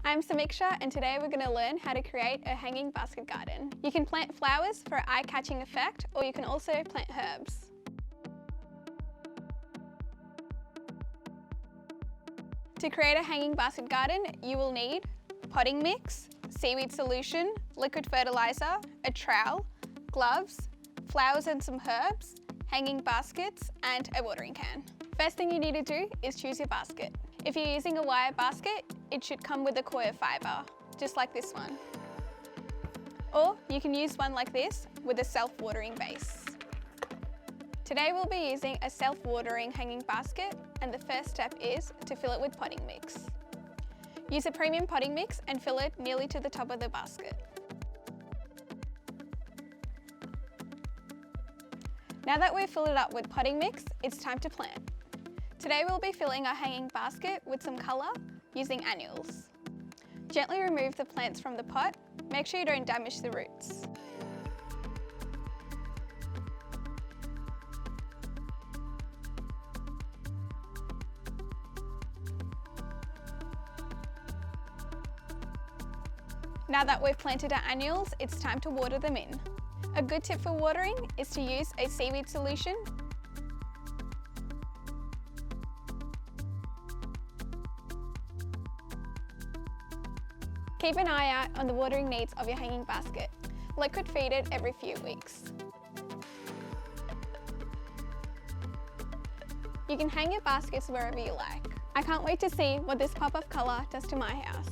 I'm Samiksha and today we're going to learn how to create a hanging basket garden. You can plant flowers for an eye-catching effect, or you can also plant herbs. To create a hanging basket garden, you will need potting mix, seaweed solution, liquid fertilizer, a trowel, gloves, flowers and some herbs, hanging baskets, and a watering can. First thing you need to do is choose your basket. If you're using a wire basket, it should come with a coir fibre, just like this one. Or you can use one like this with a self-watering base. Today we'll be using a self-watering hanging basket, and the first step is to fill it with potting mix. Use a premium potting mix and fill it nearly to the top of the basket. Now that we've filled it up with potting mix, it's time to plant. Today we'll be filling our hanging basket with some colour using annuals. Gently remove the plants from the pot. Make sure you don't damage the roots. Now that we've planted our annuals, it's time to water them in. A good tip for watering is to use a seaweed solution. Keep an eye out on the watering needs of your hanging basket. Liquid feed it every few weeks. You can hang your baskets wherever you like. I can't wait to see what this pop of colour does to my house.